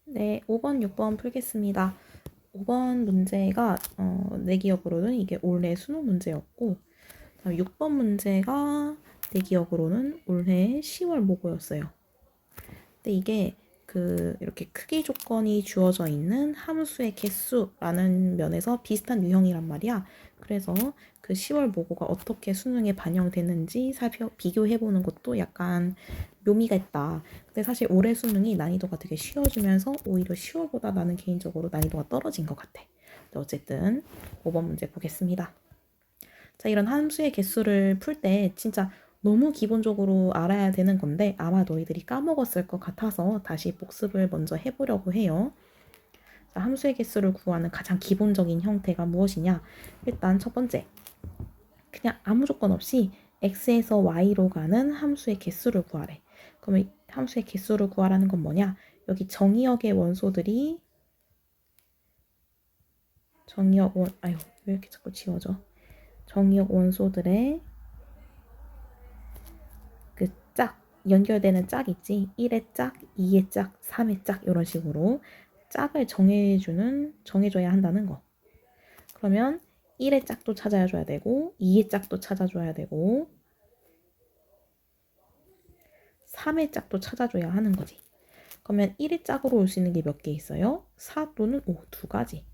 네, 5번, 6번 풀겠습니다. 5번 문제가 내 기억으로는 이게 올해 수능 문제였고 6번 문제가 내 기억으로는 올해 10월 모고였어요. 근데 이게 이렇게 크기 조건이 주어져 있는 함수의 개수라는 면에서 비슷한 유형이란 말이야. 그래서 그 10월 모고가 어떻게 수능에 반영되는지 비교해보는 것도 약간 묘미가 있다. 근데 사실 올해 수능이 난이도가 되게 쉬워지면서 오히려 10월보다 나는 개인적으로 난이도가 떨어진 것 같아. 근데 어쨌든 5번 문제 보겠습니다. 자, 이런 함수의 개수를 풀 때 진짜 너무 기본적으로 알아야 되는 건데 아마 너희들이 까먹었을 것 같아서 다시 복습을 먼저 해보려고 해요. 자, 함수의 개수를 구하는 가장 기본적인 형태가 무엇이냐? 일단 첫 번째, 그냥 아무 조건 없이 x에서 y로 가는 함수의 개수를 구하래. 그러면 함수의 개수를 구하라는 건 뭐냐? 여기 정의역의 원소들이 아유, 왜 이렇게 자꾸 지워져? 정의역 원소들의 그 짝, 연결되는 짝 있지? 1의 짝, 2의 짝, 3의 짝 이런 식으로 짝을 정해줘야 한다는 거. 그러면 1의 짝도 찾아줘야 되고 2의 짝도 찾아줘야 되고 3의 짝도 찾아줘야 하는 거지. 그러면 1의 짝으로 올 수 있는 게 몇 개 있어요? 4 또는 5, 두 가지.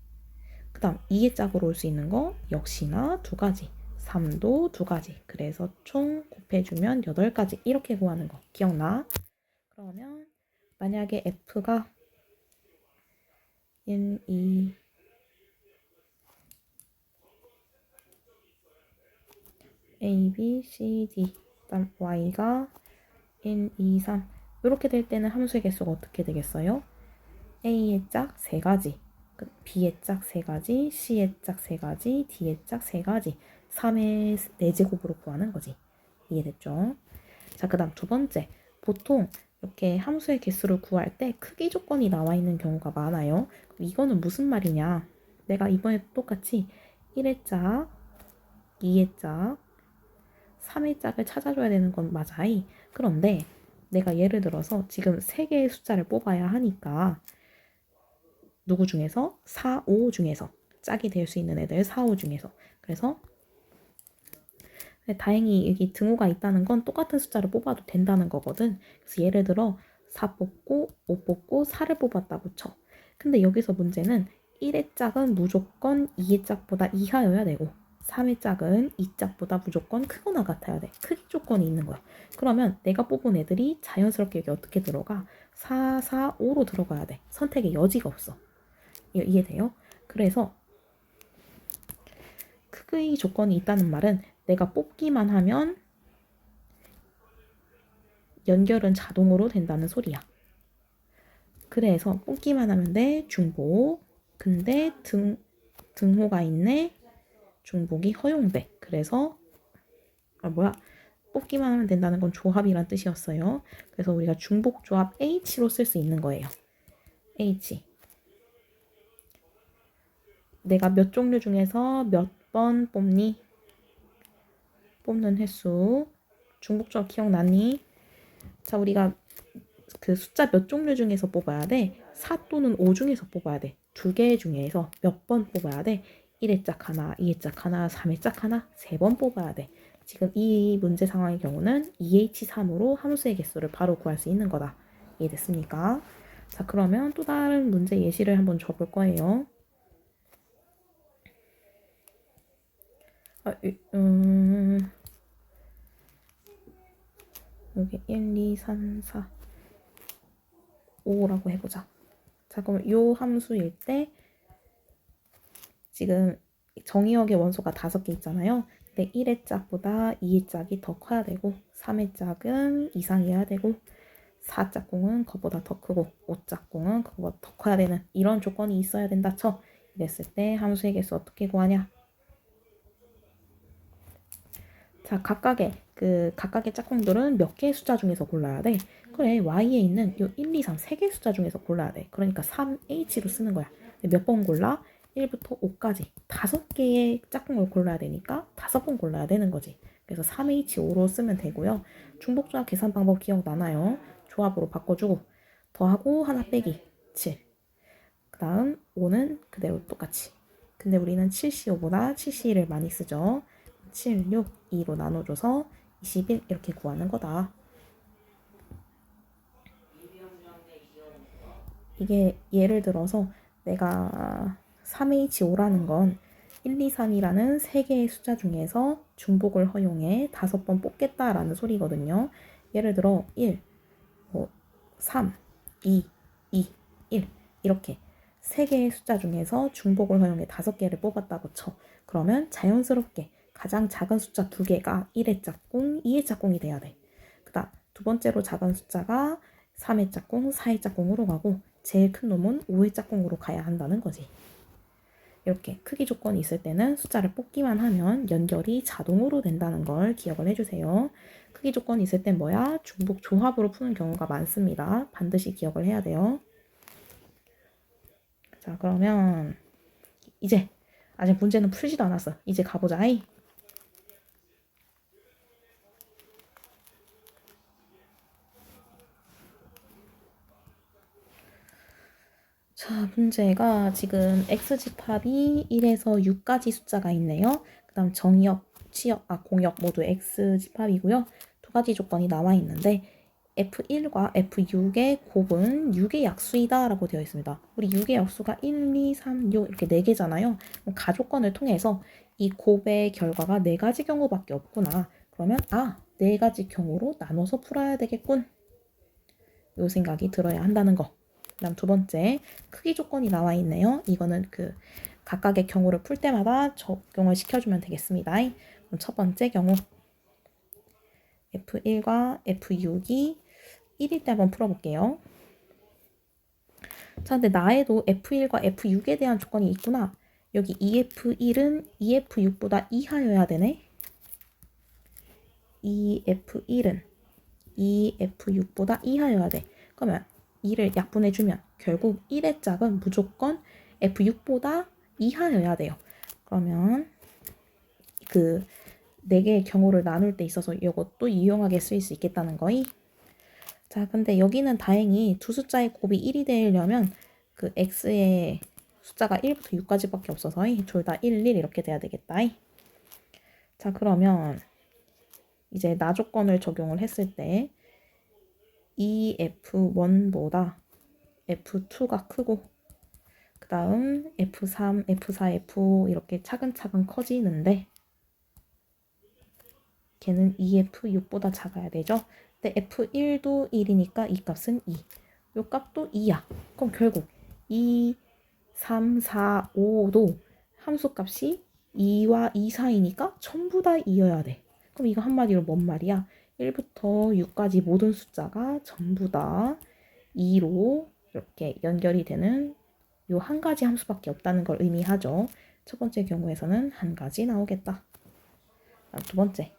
그 다음 2의 짝으로 올 수 있는 거 역시나 두 가지. 3도 두 가지. 그래서 총 곱해주면 8가지. 이렇게 구하는 거. 기억나? 그러면 만약에 F가 1, 2, A, B, C, D 그다음 Y가 1, 2, 3 이렇게 될 때는 함수의 개수가 어떻게 되겠어요? A의 짝 3가지, B의 짝 3가지, C의 짝 3가지, D의 짝 3가지 3의 4제곱으로 구하는 거지. 이해됐죠? 자, 그 다음 두 번째. 보통 이렇게 함수의 개수를 구할 때 크기 조건이 나와 있는 경우가 많아요. 이거는 무슨 말이냐? 내가 이번에 똑같이 1의 짝, 2의 짝, 3의 짝을 찾아줘야 되는 건 맞아요. 그런데 내가 예를 들어서 지금 3개의 숫자를 뽑아야 하니까 누구 중에서? 4, 5 중에서 짝이 될 수 있는 애들 4, 5 중에서 그래서 다행히 여기 등호가 있다는 건 똑같은 숫자를 뽑아도 된다는 거거든. 그래서 예를 들어 4 뽑고 5 뽑고 4를 뽑았다고 쳐. 근데 여기서 문제는 1의 짝은 무조건 2의 짝보다 이하여야 되고 3의 짝은 2짝보다 무조건 크거나 같아야 돼. 크기 조건이 있는 거야. 그러면 내가 뽑은 애들이 자연스럽게 여기 어떻게 들어가? 4, 4, 5로 들어가야 돼. 선택의 여지가 없어. 이해돼요? 그래서 크기 조건이 있다는 말은 내가 뽑기만 하면 연결은 자동으로 된다는 소리야. 그래서 뽑기만 하면 돼. 중복. 근데 등호가 있네. 중복이 허용돼. 그래서 뽑기만 하면 된다는 건 조합이란 뜻이었어요. 그래서 우리가 중복 조합 H로 쓸 수 있는 거예요. H. 내가 몇 종류 중에서 몇 번 뽑니? 뽑는 횟수. 중복 조합 기억나니? 자, 우리가 그 숫자 몇 종류 중에서 뽑아야 돼? 4 또는 5 중에서 뽑아야 돼. 2개 중에서 몇 번 뽑아야 돼? 1의 짝 하나, 2의 짝 하나, 3의 짝 하나, 3번 뽑아야 돼. 지금 이 문제 상황의 경우는 2H3으로 함수의 개수를 바로 구할 수 있는 거다. 이해됐습니까? 자, 그러면 또 다른 문제 예시를 한번 줘볼 거예요. 여기 1, 2, 3, 4, 5라고 해보자. 자, 그럼 요 함수일 때 지금 정의역의 원소가 5개 있잖아요. 근데 1의 짝보다 2의 짝이 더 커야 되고 3의 짝은 이상이어야 되고 4짝꿍은 그거보다 더 크고 5짝꿍은 그거보다 더 커야 되는 이런 조건이 있어야 된다 쳐. 이랬을 때 함수의 개수 어떻게 구하냐? 자, 각각의 짝꿍들은 몇 개의 숫자 중에서 골라야 돼? 그래, y에 있는 요 1, 2, 3 세 개의 숫자 중에서 골라야 돼. 그러니까 3h로 쓰는 거야. 몇 번 골라? 1부터 5까지 5개의 짝꿍을 골라야 되니까 5번 골라야 되는 거지. 그래서 3H5로 쓰면 되고요. 중복조합 계산 방법 기억나나요? 조합으로 바꿔주고 더하고 하나 빼기 7. 그 다음 5는 그대로 똑같이. 근데 우리는 7C5보다 7C를 많이 쓰죠. 7, 6, 2로 나눠줘서 21 이렇게 구하는 거다. 이게 예를 들어서 내가 3H5라는 건 1, 2, 3이라는 세 개의 숫자 중에서 중복을 허용해 5번 뽑겠다라는 소리거든요. 예를 들어 1, 3, 2, 2, 1 이렇게 세 개의 숫자 중에서 중복을 허용해 5개를 뽑았다고 쳐. 그러면 자연스럽게 가장 작은 숫자 2개가 1의 짝꿍, 2의 짝꿍이 돼야 돼. 그다음 두 번째로 작은 숫자가 3의 짝꿍, 4의 짝꿍으로 가고 제일 큰 놈은 5의 짝꿍으로 가야 한다는 거지. 이렇게 크기 조건이 있을 때는 숫자를 뽑기만 하면 연결이 자동으로 된다는 걸 기억을 해주세요. 크기 조건이 있을 땐 뭐야? 중복 조합으로 푸는 경우가 많습니다. 반드시 기억을 해야 돼요. 자, 그러면 이제 아직 문제는 풀지도 않았어. 이제 가보자. 자, 문제가 지금 x집합이 1에서 6까지 숫자가 있네요. 그 다음 정의역, 치역, 공역 모두 x집합이고요. 두 가지 조건이 나와 있는데 F1과 F6의 곱은 6의 약수이다 라고 되어 있습니다. 우리 6의 약수가 1, 2, 3, 6 이렇게 4개잖아요. 가조건을 통해서 이 곱의 결과가 4가지 경우밖에 없구나. 그러면 4가지 경우로 나눠서 풀어야 되겠군. 요 생각이 들어야 한다는 거. 그다음 두 번째, 크기 조건이 나와 있네요. 이거는 그 각각의 경우를 풀 때마다 적용을 시켜주면 되겠습니다. 그럼 첫 번째 경우 F1과 F6이 1일 때 한번 풀어볼게요. 자, 근데 나에도 F1과 F6에 대한 조건이 있구나. 여기 EF1은 EF6보다 이하여야 되네. EF1은 EF6보다 이하여야 돼. 그러면 2를 약분해주면 결국 1의 짝은 무조건 F6보다 이하여야 돼요. 그러면 그 4개의 경우를 나눌 때 있어서 이것도 유용하게 쓰일 수 있겠다는 거이. 자, 근데 여기는 다행히 두 숫자의 곱이 1이 되려면 그 x의 숫자가 1부터 6까지밖에 없어서 둘 다 1, 1 이렇게 돼야 되겠다. 자, 그러면 이제 나 조건을 적용을 했을 때 F1보다 F2가 크고 그 다음 F3, F4, F 이렇게 차근차근 커지는데 걔는 EF6보다 작아야 되죠. 근데 F1도 1이니까 이 값은 2. 요 값도 2야. 그럼 결국 2, 3, 4, 5도 함수 값이 2와 2 사이니까 전부 다 2여야 돼. 그럼 이거 한마디로 뭔 말이야? 1부터 6까지 모든 숫자가 전부 다 2로 이렇게 연결이 되는 요 한 가지 함수밖에 없다는 걸 의미하죠. 첫 번째 경우에서는 한 가지 나오겠다. 두 번째.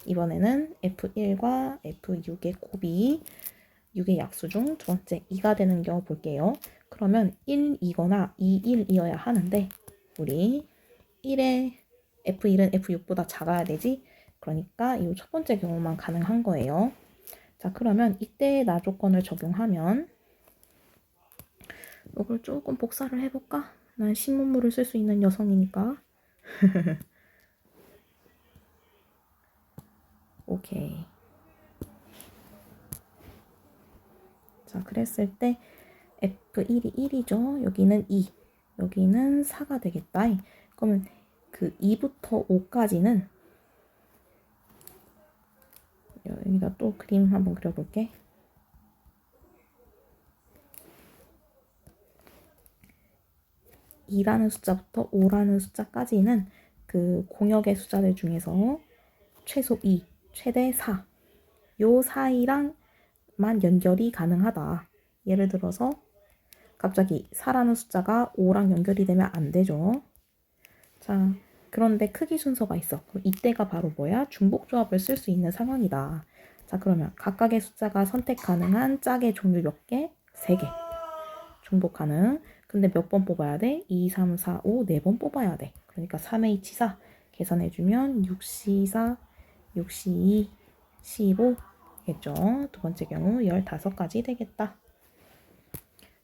이번에는 F1과 F6의 곱이 6의 약수 중 두 번째 2가 되는 경우 볼게요. 그러면 1, 2거나 2, 1이어야 하는데 우리 1의 F1은 F6보다 작아야 되지? 그러니까 이 첫 번째 경우만 가능한 거예요. 자, 그러면 이때 나 조건을 적용하면 이걸 조금 복사를 해볼까? 난 신문물을 쓸 수 있는 여성이니까. 오케이. 자, 그랬을 때 F1이 1이죠. 여기는 2. 여기는 4가 되겠다. 그러면 그 2부터 5까지는 여기다 또 그림 한번 그려볼게. (2라는) 숫자부터 (5라는) 숫자까지는 그 공역의 숫자들 중에서 최소 2, 최대 4. 요 사이랑만 연결이 가능하다. 예를 들어서 갑자기 4라는 숫자가 5랑 연결이 되면 안 되죠. 자, 그런데 크기 순서가 있어. 그럼 이때가 바로 뭐야? 중복조합을 쓸 수 있는 상황이다. 자, 그러면 각각의 숫자가 선택 가능한 짝의 종류 몇 개? 3개. 중복 가능. 근데 몇 번 뽑아야 돼? 2, 3, 4, 5, 4번 뽑아야 돼. 그러니까 3H4 계산해주면 6C4, 6C2, C5 겠죠. 두 번째 경우 15가지 되겠다.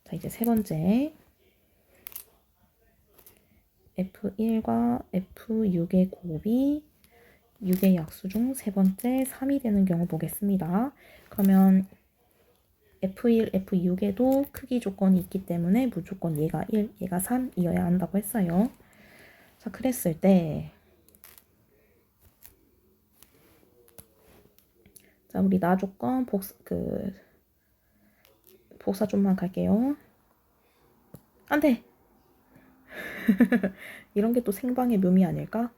자, 자, 이제 세 번째. F1과 F6의 곱이 6의 약수 중 세 번째 3이 되는 경우 보겠습니다. 그러면 F1, F6에도 크기 조건이 있기 때문에 무조건 얘가 1, 얘가 3이어야 한다고 했어요. 자, 그랬을 때 자, 우리 나 조건 복사 좀만 갈게요. 안 돼! 이런 게 또 생방의 묘미 아닐까?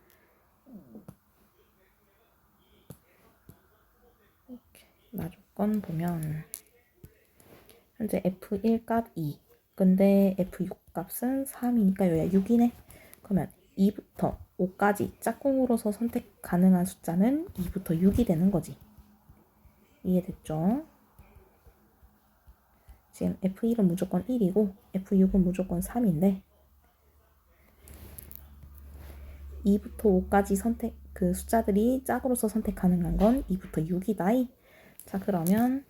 나 조건 보면 현재 F1 값 2, 근데 F6 값은 3이니까 여기가 6이네. 그러면 2부터 5까지 짝꿍으로서 선택 가능한 숫자는 2부터 6이 되는 거지. 이해됐죠? 지금 F1은 무조건 1이고 F6은 무조건 3인데 2부터 5까지 그 숫자들이 짝으로서 선택 가능한 건 2부터 6이다. 자, 그러면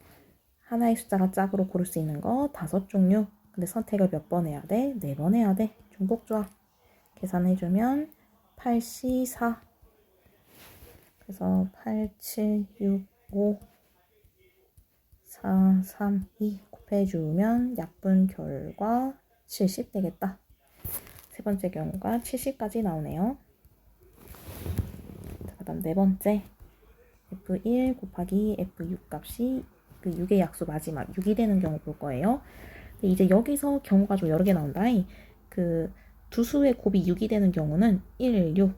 하나의 숫자가 짝으로 고를 수 있는 거 5종류. 근데 선택을 몇 번 해야 돼? 4번 해야 돼. 중복조합. 계산해주면 8C 4. 그래서 8, 7, 6, 5, 4, 3, 2 곱해주면 약분 결과 70 되겠다. 세 번째 경우가 70까지 나오네요. 자, 그 다음 네 번째. F1 곱하기 F6 값이 그 6의 약수 마지막 6이 되는 경우 볼 거예요. 근데 이제 여기서 경우가 좀 여러 개 나온다. 그 두 수의 곱이 6이 되는 경우는 1, 6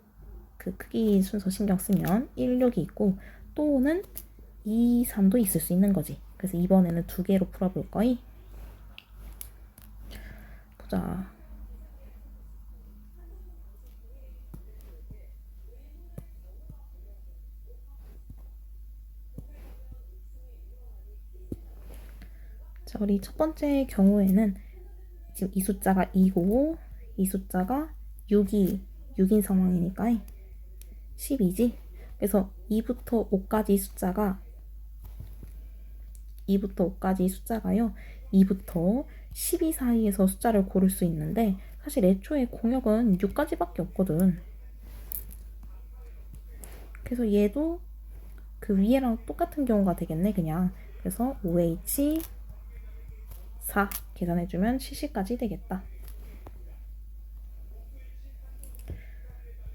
그 크기 순서 신경 쓰면 1, 6이 있고 또는 2, 3도 있을 수 있는 거지. 그래서 이번에는 두 개로 풀어볼 거이. 보자. 자, 우리 첫 번째 경우에는 지금 이 숫자가 2고 이 숫자가 6인 상황이니까 10이지. 그래서 2부터 5까지 숫자가 2부터 2부터 12 사이에서 숫자를 고를 수 있는데 사실 애초에 공역은 6까지밖에 없거든. 그래서 얘도 그 위에랑 똑같은 경우가 되겠네 그냥. 그래서 5H 4 계산해주면 70까지 되겠다.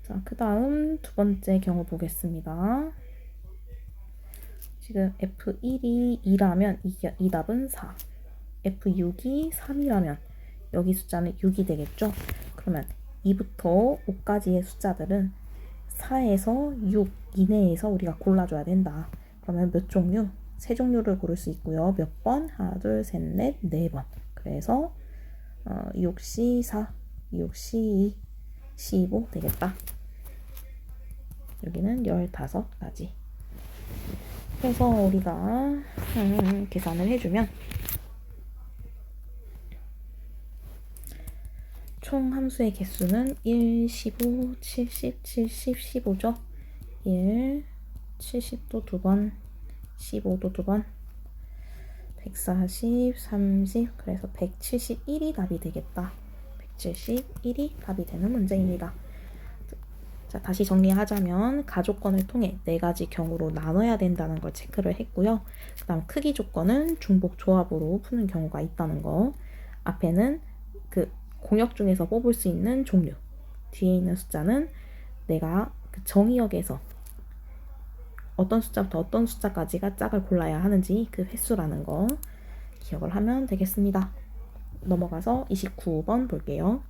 자, 그 다음 두 번째 경우 보겠습니다. 지금 F1이 2라면 이 답은 4. F6이 3이라면 여기 숫자는 6이 되겠죠. 그러면 2부터 5까지의 숫자들은 4에서 6 이내에서 우리가 골라줘야 된다. 그러면 몇 종류? 세 종류를 고를 수 있고요. 몇 번? 하나, 둘, 셋, 넷, 네 번. 그래서 6C4, 6C2, C5 되겠다. 여기는 15가지. 그래서 우리가 계산을 해주면 총 함수의 개수는 1, 15, 70, 70, 15죠. 1, 70도 2번, 15도 2번, 140, 30, 그래서 171이 답이 되겠다. 171이 답이 되는 문제입니다. 자, 다시 정리하자면 가조건을 통해 4가지 경우로 나눠야 된다는 걸 체크를 했고요. 그 다음 크기 조건은 중복 조합으로 푸는 경우가 있다는 거. 앞에는 그 공역 중에서 뽑을 수 있는 종류. 뒤에 있는 숫자는 내가 그 정의역에서 어떤 숫자부터 어떤 숫자까지가 짝을 골라야 하는지 그 횟수라는 거 기억을 하면 되겠습니다. 넘어가서 29번 볼게요.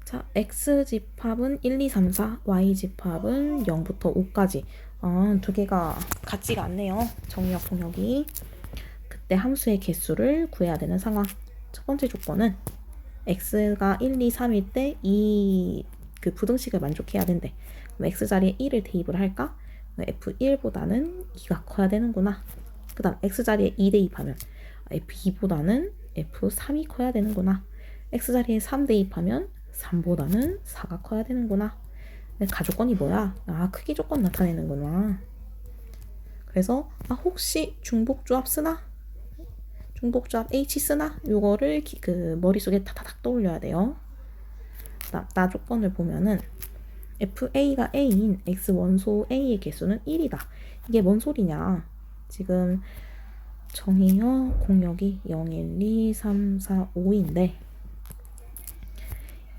자, X 집합은 1, 2, 3, 4, Y 집합은 0부터 5까지. 두 개가 같지가 않네요. 정의역 공역이. 그때 함수의 개수를 구해야 되는 상황. 첫 번째 조건은 X가 1, 2, 3일 때 이 그 부등식을 만족해야 된대. 그럼 X 자리에 1을 대입을 할까? F1보다는 2가 커야 되는구나. 그 다음 X 자리에 2 대입하면 F2보다는 F3이 커야 되는구나. X 자리에 3 대입하면 3보다는 4가 커야 되는구나. 가조건이 뭐야? 크기 조건 나타내는구나. 그래서 혹시 중복조합 쓰나? 중복조합 H 쓰나? 요거를 그 머릿속에 타다닥 떠올려야 돼요. 나 조건을 보면은 FA가 A인 X 원소 A의 개수는 1이다. 이게 뭔 소리냐? 지금 정의어 공역이 0, 1, 2, 3, 4, 5인데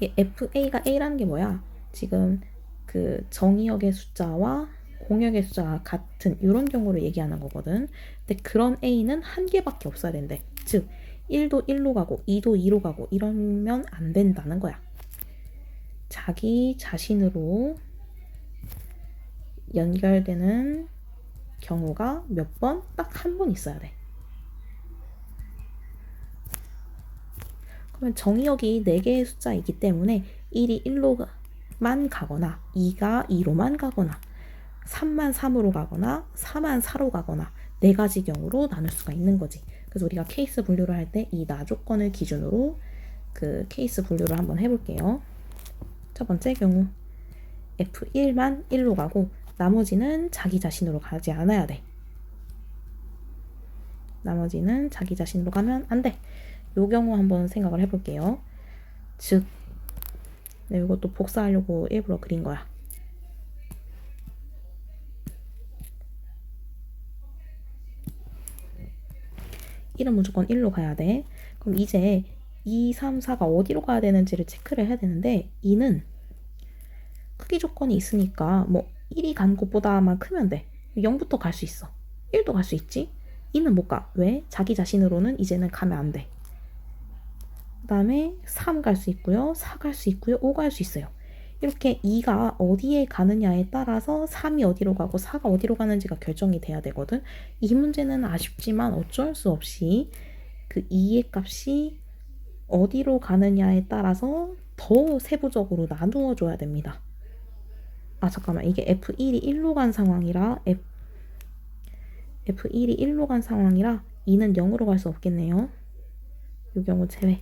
FA가 A라는 게 뭐야? 지금 그 정의역의 숫자와 공역의 숫자가 같은 이런 경우를 얘기하는 거거든. 근데 그런 A는 한 개밖에 없어야 된대. 즉 1도 1로 가고 2도 2로 가고 이러면 안 된다는 거야. 자기 자신으로 연결되는 경우가 몇 번? 딱 한 번 있어야 돼. 그러면 정의역이 4개의 숫자이기 때문에 1이 1로만 가거나 2가 2로만 가거나 3만 3으로 가거나 4만 4로 가거나 4가지 경우로 나눌 수가 있는 거지. 그래서 우리가 케이스 분류를 할 때 이 나 조건을 기준으로 그 케이스 분류를 한번 해볼게요. 첫 번째 경우 F1만 1로 가고 나머지는 자기 자신으로 가지 않아야 돼. 나머지는 자기 자신으로 가면 안 돼. 요 경우 한번 생각을 해볼게요. 즉, 이것도 복사하려고 일부러 그린 거야. 1은 무조건 1로 가야 돼. 그럼 이제 2, 3, 4가 어디로 가야 되는지를 체크를 해야 되는데 2는 크기 조건이 있으니까 뭐 1이 간 곳보다만 크면 돼. 0부터 갈 수 있어. 1도 갈 수 있지. 2는 못 가. 왜? 자기 자신으로는 이제는 가면 안 돼. 그 다음에 3 갈 수 있고요. 4 갈 수 있고요. 5 갈 수 있어요. 이렇게 2가 어디에 가느냐에 따라서 3이 어디로 가고 4가 어디로 가는지가 결정이 돼야 되거든. 이 문제는 아쉽지만 어쩔 수 없이 그 2의 값이 어디로 가느냐에 따라서 더 세부적으로 나누어 줘야 됩니다. 아 잠깐만, 이게 F1이 1로 간 상황이라 F1이 1로 간 상황이라 2는 0으로 갈 수 없겠네요. 이 경우 제외.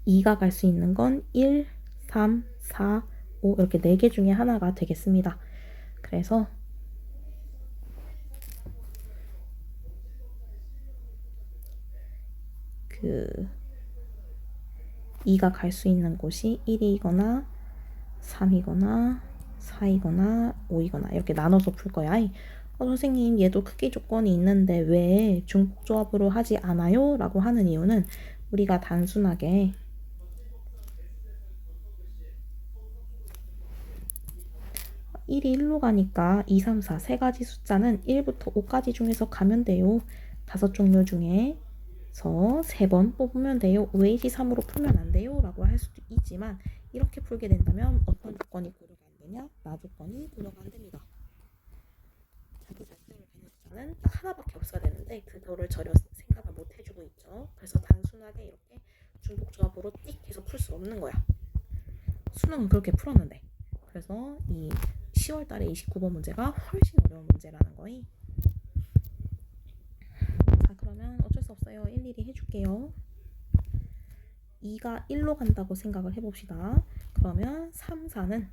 2가 갈 수 있는 건 1, 3, 4, 5 이렇게 4개 중에 하나가 되겠습니다. 그래서 그 2가 갈 수 있는 곳이 1이거나 3이거나 4이거나 5이거나 이렇게 나눠서 풀 거야. 선생님 얘도 크기 조건이 있는데 왜 중복조합으로 하지 않아요? 라고 하는 이유는 우리가 단순하게 1이 1로 가니까 2, 3, 4 세 가지 숫자는 1부터 5까지 중에서 가면 돼요. 5종류 중에서 3번 뽑으면 돼요. 왜 3으로 풀면 안 돼요? 라고 할 수도 있지만 이렇게 풀게 된다면 어떤 조건이 고려가 안 되냐? 나 조건이 고려가 안 됩니다. 자기 자신으로 되는 숫자는 딱 하나밖에 없어야 되는데 그거를 전혀 생각을 못 해주고 있죠. 그래서 단순하게 이렇게 중복조합으로 띡 해서 풀 수 없는 거야. 수능은 그렇게 풀었는데. 그래서 이 10월 달에 29번 문제가 훨씬 어려운 문제라는 거이. 자, 그러면 어쩔 수 없어요. 일일이 해줄게요. 2가 1로 간다고 생각을 해봅시다. 그러면 3, 4는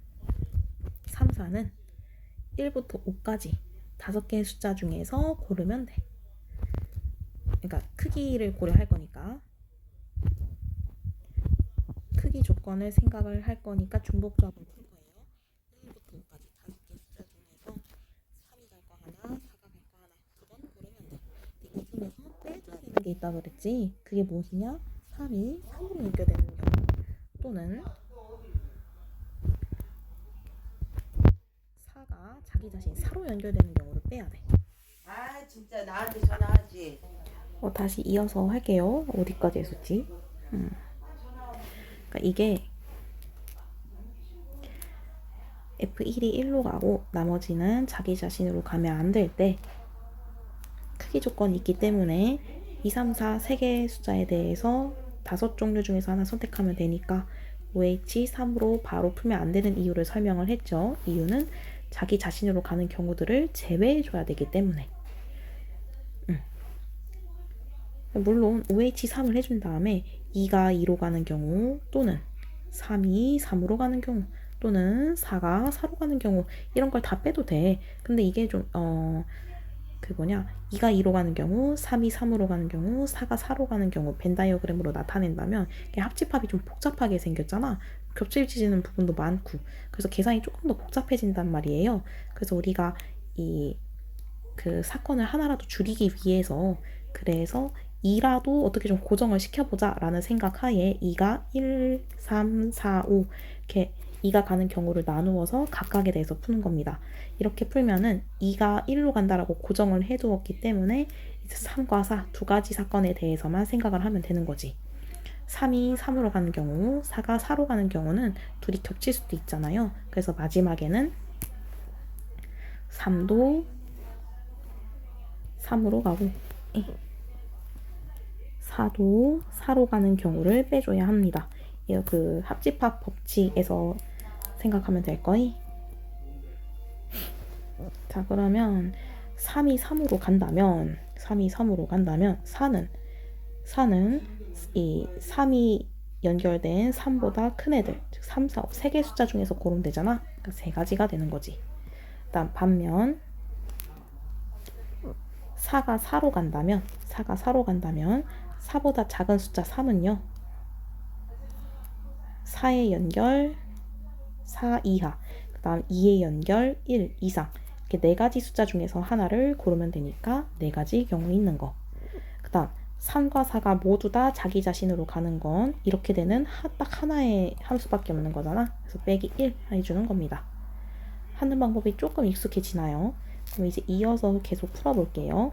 1부터 5까지 5개의 숫자 중에서 고르면 돼. 그러니까 크기를 고려할 거니까. 크기 조건을 생각을 할 거니까 중복조합을 풀 거예요. 1부터 5까지 5개 숫자 중에서 3이 갈 거 하나, 4가 갈 거 하나, 두 번 고르면 돼. 근데 이 중에서 빼줘야 되는 게 있다고 그랬지. 그게 무엇이냐? 3이 3으로 연결되는 경우 또는 4가 자기 자신 4로 연결되는 경우를 빼야 돼. 아 진짜 나한테 전화하지. 다시 이어서 할게요. 어디까지 했었지? 그러니까 이게 F1이 1로 가고 나머지는 자기 자신으로 가면 안 될 때 크기 조건이 있기 때문에 2, 3, 4 3개의 숫자에 대해서 5종류 중에서 하나 선택하면 되니까 OH 3으로 바로 풀면 안 되는 이유를 설명을 했죠. 이유는 자기 자신으로 가는 경우들을 제외해줘야 되기 때문에. 물론 OH 3을 해준 다음에 2가 2로 가는 경우 또는 3이 3으로 가는 경우 또는 4가 4로 가는 경우 이런 걸 다 빼도 돼. 근데 이게 좀 그 뭐냐 2가 2로 가는 경우 3이 3으로 가는 경우 4가 4로 가는 경우 벤 다이어그램으로 나타낸다면 이게 합집합이 좀 복잡하게 생겼잖아. 겹쳐지는 부분도 많고 그래서 계산이 조금 더 복잡해진단 말이에요. 그래서 우리가 이 그 사건을 하나라도 줄이기 위해서 그래서 2라도 어떻게 좀 고정을 시켜보자 라는 생각 하에 2가 1, 3, 4, 5 이렇게 2가 가는 경우를 나누어서 각각에 대해서 푸는 겁니다. 이렇게 풀면은 2가 1로 간다라고 고정을 해두었기 때문에 이제 3과 4 두 가지 사건에 대해서만 생각을 하면 되는 거지. 3이 3으로 가는 경우, 4가 4로 가는 경우는 둘이 겹칠 수도 있잖아요. 그래서 마지막에는 3도 3으로 가고 4도 4로 가는 경우를 빼줘야 합니다. 이 그 합집합 법칙에서 생각하면 될 거이. 자, 그러면 3이 3으로 간다면 4는 이 3이 연결된 3보다 큰 애들, 즉 3, 4, 5, 3개 숫자 중에서 고르면 되잖아. 그러니까 3가지가 되는 거지. 그다음 반면 4가 4로 간다면 4보다 작은 숫자 3은요. 4의 연결 4 이하, 그 다음 2의 연결 1 이상 이렇게 4가지 숫자 중에서 하나를 고르면 되니까 4가지 경우 있는 거. 그 다음 3과 4가 모두 다 자기 자신으로 가는 건 이렇게 되는 딱 하나의 함수밖에 없는 거잖아. 그래서 빼기 1 해주는 겁니다. 하는 방법이 조금 익숙해지나요? 그럼 이제 이어서 계속 풀어볼게요.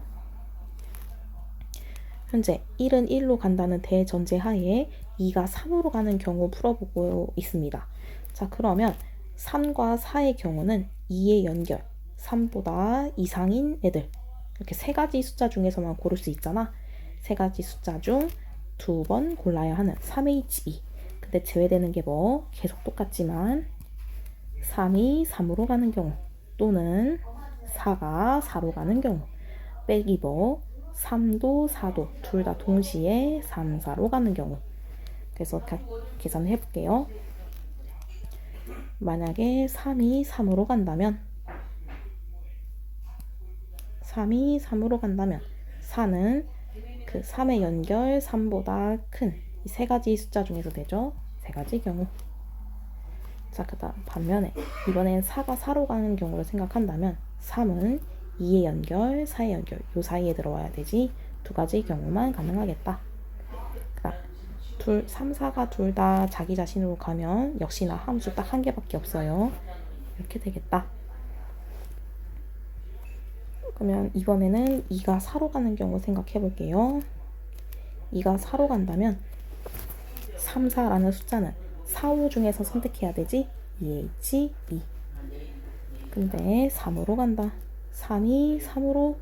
현재 1은 1로 간다는 대전제 하에 2가 3으로 가는 경우 풀어보고 있습니다. 자, 그러면 3과 4의 경우는 2의 연결, 3보다 이상인 애들 이렇게 3가지 숫자 중에서만 고를 수 있잖아. 3가지 숫자 중 2번 골라야 하는 3H2. 근데 제외되는 게 뭐? 계속 똑같지만 3이 3으로 가는 경우 또는 4가 4로 가는 경우 빼기 뭐? 3도 4도 둘 다 동시에 3, 4로 가는 경우. 그래서 계산해 볼게요. 만약에 3이 3으로 간다면 4는 그 3의 연결 3보다 큰 이 3가지 숫자 중에서 되죠. 3가지 경우. 자, 그 다음 반면에 이번엔 4가 4로 가는 경우를 생각한다면 3은 2의 연결, 4의 연결 요 사이에 들어와야 되지. 2가지 경우만 가능하겠다. 그 다음 3, 4가 둘 다 자기 자신으로 가면 역시나 함수 딱 한 개밖에 없어요. 이렇게 되겠다. 그러면 이번에는 2가 4로 가는 경우 생각해 볼게요. 2가 4로 간다면 3, 4라는 숫자는 4, 5 중에서 선택해야 되지. 2H, 2. 근데 3으로 간다. 3이 3으로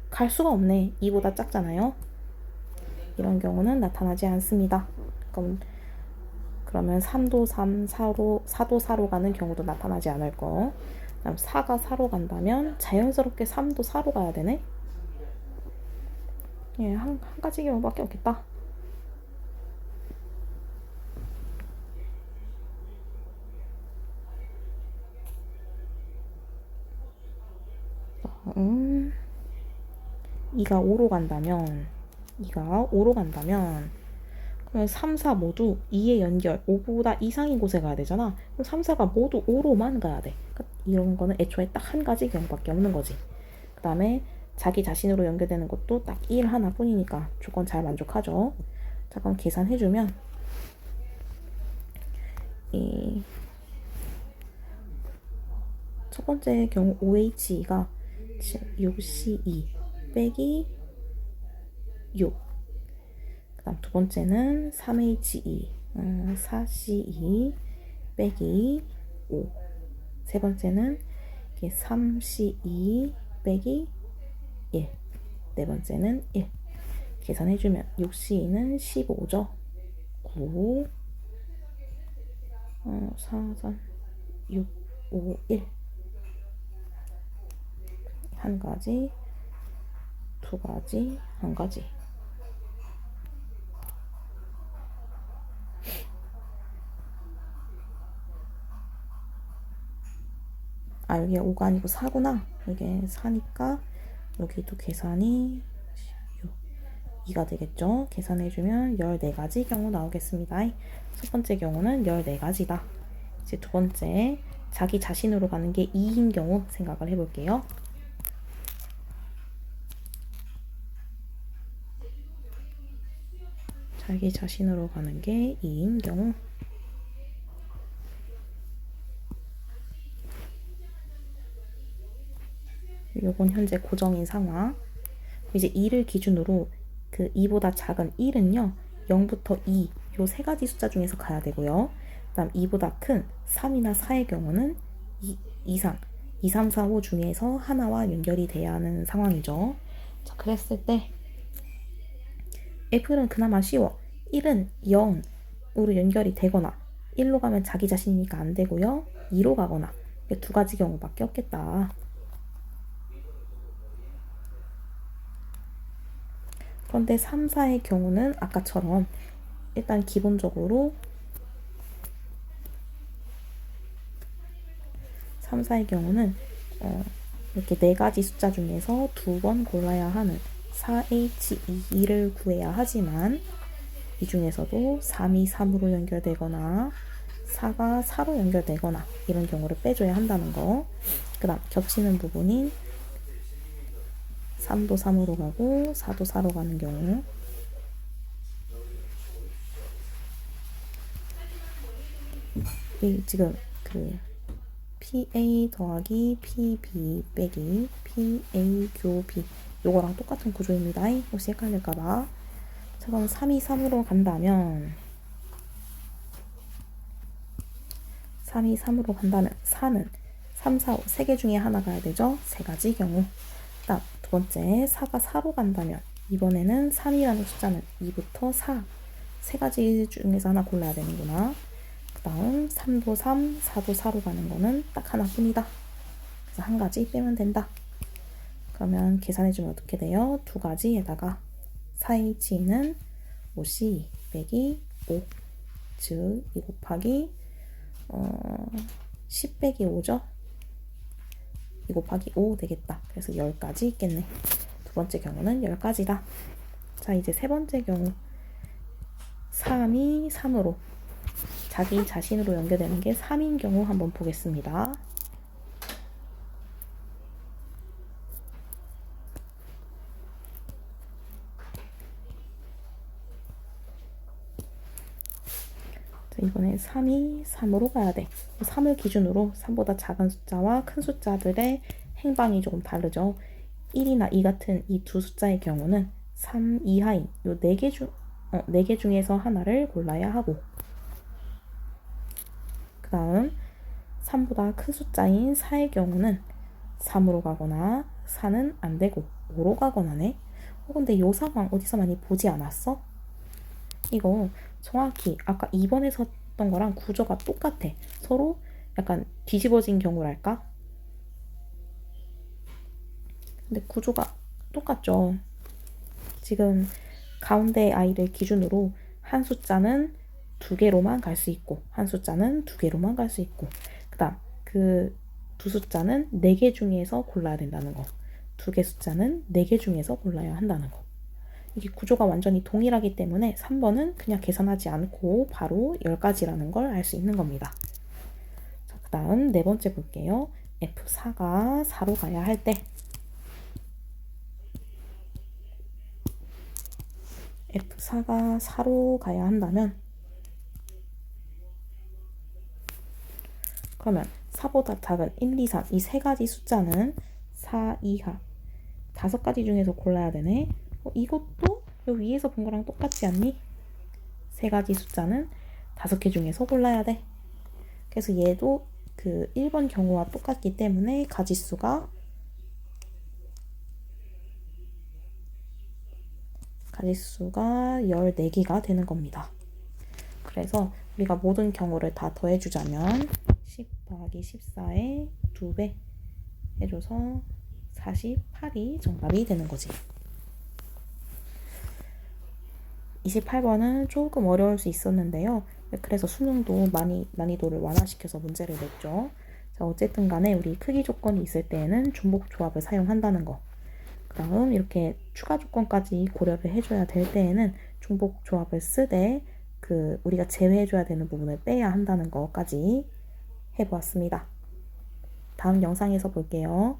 갈 수가 없네. 2보다 작잖아요. 이런 경우는 나타나지 않습니다. 그러면 3도 3, 4도 4로 가는 경우도 나타나지 않을 거. 그다음 4가 4로 간다면 자연스럽게 3도 4로 가야 되네. 예, 한 가지 경우밖에 없겠다. 음, 2가 5로 간다면 그러면 3, 4 모두 2의 연결 5보다 이상인 곳에 가야 되잖아. 그럼 3, 4가 모두 5로만 가야 돼. 그러니까 이런 거는 애초에 딱 한 가지 경우밖에 없는 거지. 그 다음에 자기 자신으로 연결되는 것도 딱 1 하나뿐이니까 조건 잘 만족하죠. 자, 그럼 계산해주면 이 첫 번째 경우 OH가 6C2 빼기 6. 그 다음 두 번째는 3H2 4C2 빼기 5. 세 번째는 3C2 빼기 1. 네 번째는 1. 계산해주면 6C2는 15죠. 9 4, 3, 6, 5, 1. 한 가지, 두 가지, 한 가지. 아, 여기가 5가 아니고 4구나. 이게 4니까 여기도 계산이 2가 되겠죠. 계산해주면 14가지 경우 나오겠습니다. 첫 번째 경우는 14가지다. 이제 두 번째, 자기 자신으로 가는 게 2인 경우 생각을 해볼게요. 자기 자신으로 가는 게 2인 경우. 요건 현재 고정인 상황. 이제 2를 기준으로 그 2보다 작은 1은요, 0부터 2, 요 세 가지 숫자 중에서 가야 되고요. 그 다음 2보다 큰 3이나 4의 경우는 2 이상, 2, 3, 4, 5 중에서 하나와 연결이 돼야 하는 상황이죠. 자, 그랬을 때 F는 그나마 쉬워. 1은 0으로 연결이 되거나 1로 가면 자기 자신이니까 안 되고요. 2로 가거나 이 두 가지 경우밖에 없겠다. 그런데 3, 4의 경우는 아까처럼 일단 기본적으로 3, 4의 경우는 이렇게 네 가지 숫자 중에서 두 번 골라야 하는 4H22를 구해야 하지만 이 중에서도 3이 3으로 연결되거나 4가 4로 연결되거나 이런 경우를 빼줘야 한다는 거. 그 다음 겹치는 부분인 3도 3으로 가고 4도 4로 가는 경우, 이 지금 그 PA 더하기 PB 빼기 PA 교 B 요거랑 똑같은 구조입니다. 혹시 헷갈릴까봐. 자, 그럼 3이 3으로 간다면 3이 3으로 간다면 4는 3, 4, 5 세 개 중에 하나 가야 되죠. 세 가지 경우. 다음 두 번째 4가 4로 간다면 이번에는 3이라는 숫자는 2부터 4 세 가지 중에서 하나 골라야 되는구나. 그 다음 3도 3, 4도 4로 가는 거는 딱 하나뿐이다. 그래서 한 가지 빼면 된다. 그러면 계산해주면 어떻게 돼요? 두 가지에다가 4H는 5C 빼기 5, 즉 2 곱하기 10 빼기 5죠? 2 곱하기 5 되겠다. 그래서 10가지 있겠네. 두 번째 경우는 10가지다. 자, 이제 세 번째 경우 3이 3으로 자기 자신으로 연결되는 게 3인 경우 한번 보겠습니다. 자, 이번에 3이 3으로 가야 돼. 3을 기준으로 3보다 작은 숫자와 큰 숫자들의 행방이 조금 다르죠. 1이나 2 같은 이 두 숫자의 경우는 3 이하인 요 4개 중에서 하나를 골라야 하고, 그 다음 3보다 큰 숫자인 4의 경우는 3으로 가거나 4는 안 되고 5로 가거나네. 근데 이 상황 어디서 많이 보지 않았어? 이거 정확히 아까 2번에서 했던 거랑 구조가 똑같아. 서로 약간 뒤집어진 경우랄까? 근데 구조가 똑같죠. 지금 가운데 아이를 기준으로 한 숫자는 2개로만 갈 수 있고 한 숫자는 2개로만 갈 수 있고, 그 다음 그 두 숫자는 4개 중에서 골라야 된다는 거, 2개 숫자는 4개 중에서 골라야 한다는 거. 이게 구조가 완전히 동일하기 때문에 3번은 그냥 계산하지 않고 바로 10가지라는 걸 알 수 있는 겁니다. 자, 그 다음 네 번째 볼게요. F4가 4로 가야 할 때 F4가 4로 가야 한다면 그러면 4보다 작은 1, 2, 3 이 세 가지 숫자는 4 이하 5가지 중에서 골라야 되네. 이것도 여기 위에서 본 거랑 똑같지 않니? 세 가지 숫자는 5개 중에서 골라야 돼. 그래서 얘도 그 1번 경우와 똑같기 때문에 가지수가 14개가 되는 겁니다. 그래서 우리가 모든 경우를 다 더해주자면 10 더하기 14의 2배 해줘서 48이 정답이 되는 거지. 28번은 조금 어려울 수 있었는데요. 그래서 수능도 많이 난이도를 완화시켜서 문제를 냈죠. 자, 어쨌든 간에 우리 크기 조건이 있을 때에는 중복 조합을 사용한다는 거. 그다음 이렇게 추가 조건까지 고려를 해줘야 될 때에는 중복 조합을 쓰되 그 우리가 제외해줘야 되는 부분을 빼야 한다는 것까지 해보았습니다. 다음 영상에서 볼게요.